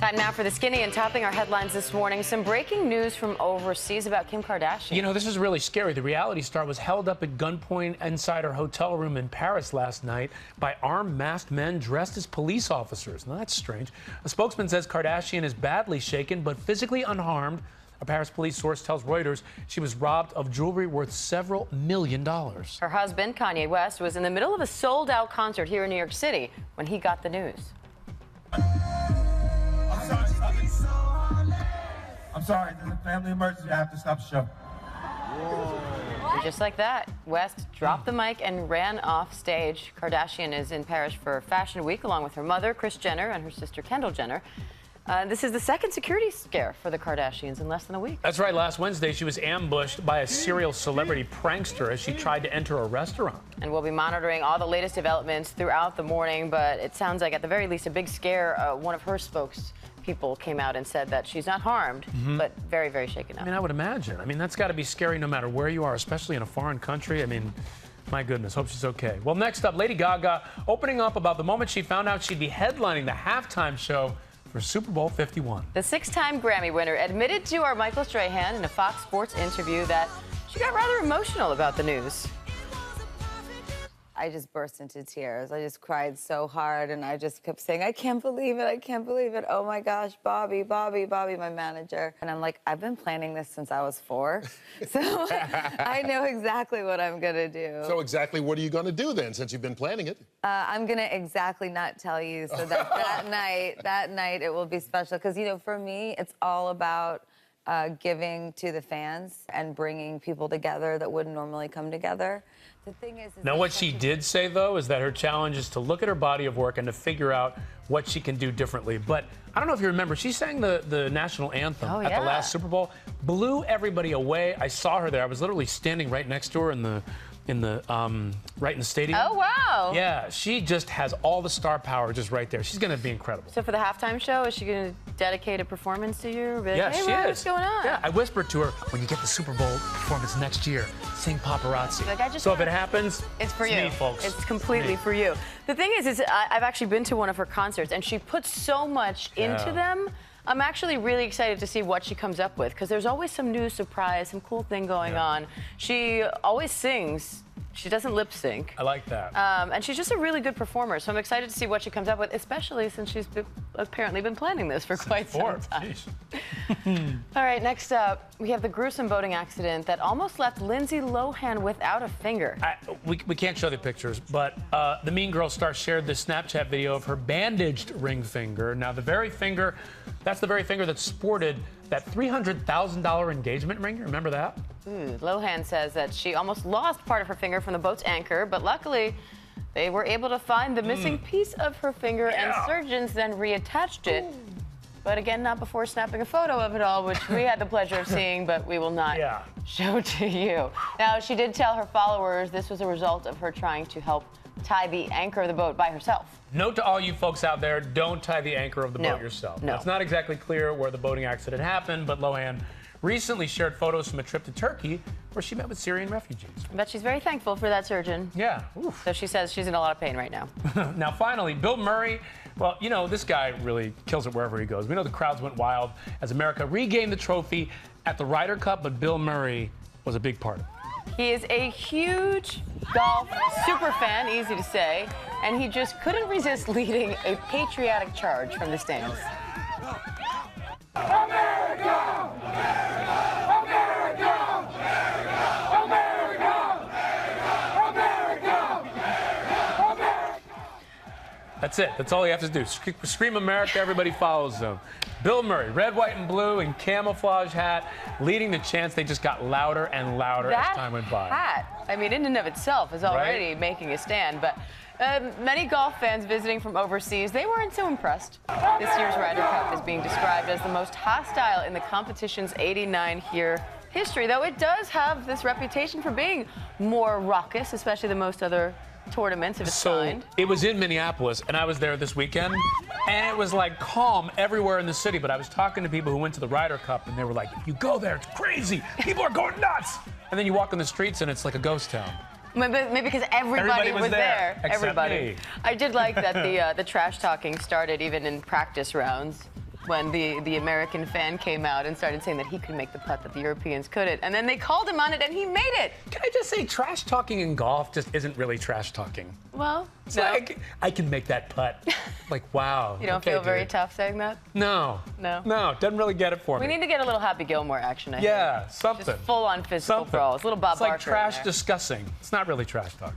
Time now for the skinny, and topping our headlines this morning, some breaking news from overseas about Kim Kardashian. You know, this is really scary. The reality star was held up at gunpoint inside her hotel room in Paris last night by armed masked men dressed as police officers. Now, that's strange. A spokesman says Kardashian is badly shaken but physically unharmed. A Paris police source tells Reuters she was robbed of jewelry worth several $1 million. Her husband, Kanye West, was in the middle of a sold-out concert here in New York City when he got the news. I'm sorry, there's a family emergency. I have to stop the show. And just like that, West dropped the mic and ran off stage. Kardashian is in Paris for Fashion Week along with her mother, Kris Jenner, and her sister, Kendall Jenner. This is the second security scare for the Kardashians in less than a week. That's right. Last Wednesday, she was ambushed by a serial celebrity prankster as she tried to enter a restaurant. And we'll be monitoring all the latest developments throughout the morning, but it sounds like, at the very least, a big scare. One of her spokespeople came out and said that she's not harmed, but very, very shaken up. I mean, I would imagine. I mean, that's got to be scary no matter where you are, especially in a foreign country. I mean, my goodness, hope she's okay. Well, next up, Lady Gaga opening up about the moment she found out she'd be headlining the halftime show for Super Bowl 51. The six-time Grammy winner admitted to our Michael Strahan in a Fox Sports interview that she got rather emotional about the news. I just burst into tears. I just cried so hard, and I just kept saying, I can't believe it, I can't believe it. Oh my gosh, Bobby, my manager. And I'm like, I've been planning this since I was 4, so I know exactly what I'm gonna do. So exactly what are you gonna do then, since you've been planning it? I'm gonna exactly not tell you, so that that night it will be special. Because, you know, for me, it's all about giving to the fans and bringing people together that wouldn't normally come together. The thing is now, what she did say, though, is that her challenge is to look at her body of work and to figure out what she can do differently. But I don't know if you remember, she sang the national anthem at the last Super Bowl, blew everybody away. I saw her there. I was literally standing right next to her in the right in the stadium. Oh, wow. Yeah, she just has all the star power just right there. She's going to be incredible. So for the halftime show, is she going to dedicate a performance to you? Like, yeah, hey, she Rod, is. What's going on? Yeah, I whispered to her, when you get the Super Bowl performance next year, sing Paparazzi. Like, so if it happens, it's for it's you. Me, folks. It's completely for you. The thing is I've actually been to one of her concerts, and she puts so much into them. I'm actually really excited to see what she comes up with, because there's always some new surprise, some cool thing going on. She always sings. She doesn't lip sync. I like that. And she's just a really good performer, so I'm excited to see what she comes up with, especially since she's apparently been planning this for quite some time. All right, next up, we have the gruesome boating accident that almost left Lindsay Lohan without a finger. We can't show the pictures, but the Mean Girls star shared this Snapchat video of her bandaged ring finger. Now, the very finger, that's the very finger that sported that $300,000 engagement ring. Remember that? Lohan says that she almost lost part of her finger from the boat's anchor, but luckily they were able to find the missing piece of her finger, and surgeons then reattached it. But again, not before snapping a photo of it all, which we had the pleasure of seeing, but we will not show to you. Now, she did tell her followers this was a result of her trying to help tie the anchor of the boat by herself. Note to all you folks out there, don't tie the anchor of the boat yourself. No. It's not exactly clear where the boating accident happened, but Lohan recently shared photos from a trip to Turkey where she met with Syrian refugees. I bet she's very thankful for that surgeon. Yeah. So she says she's in a lot of pain right now. Now, finally, Bill Murray. Well, you know, this guy really kills it wherever he goes. We know the crowds went wild as America regained the trophy at the Ryder Cup, but Bill Murray was a big part of it. He is a huge golf super fan, easy to say, and he just couldn't resist leading a patriotic charge from the stands. America! America! America! America! America! That's it. That's all you have to do. Scream America, everybody follows them. Bill Murray, red, white, and blue, and camouflage hat, leading the chants. They just got louder and louder as time went by. That hat, I mean, in and of itself is already making a stand, but many golf fans visiting from overseas, they weren't so impressed. This year's Ryder Cup is being described as the most hostile in the competition's 89-year history, though it does have this reputation for being more raucous, especially than most other tournaments of its kind. It was in Minneapolis, and I was there this weekend, and it was like calm everywhere in the city, but I was talking to people who went to the Ryder Cup, and they were like, if you go there, it's crazy. People are going nuts. And then you walk on the streets, and it's like a ghost town. Maybe because everybody was there. Except Everybody. me. I did like that the trash talking started even in practice rounds. when the American fan came out and started saying that he could make the putt that the Europeans couldn't. And then they called him on it, and he made it. Can I just say, trash talking in golf just isn't really trash talking. Well, It's no. like, I can make that putt. Like, wow. You don't okay, feel very dude. tough saying that? No. No? No, doesn't really get it for We me. need to get a little Happy Gilmore action, I think. Yeah, something. Just full-on physical Something. brawls. Little Bob It's like Barker in trash there. discussing. It's not really trash talk.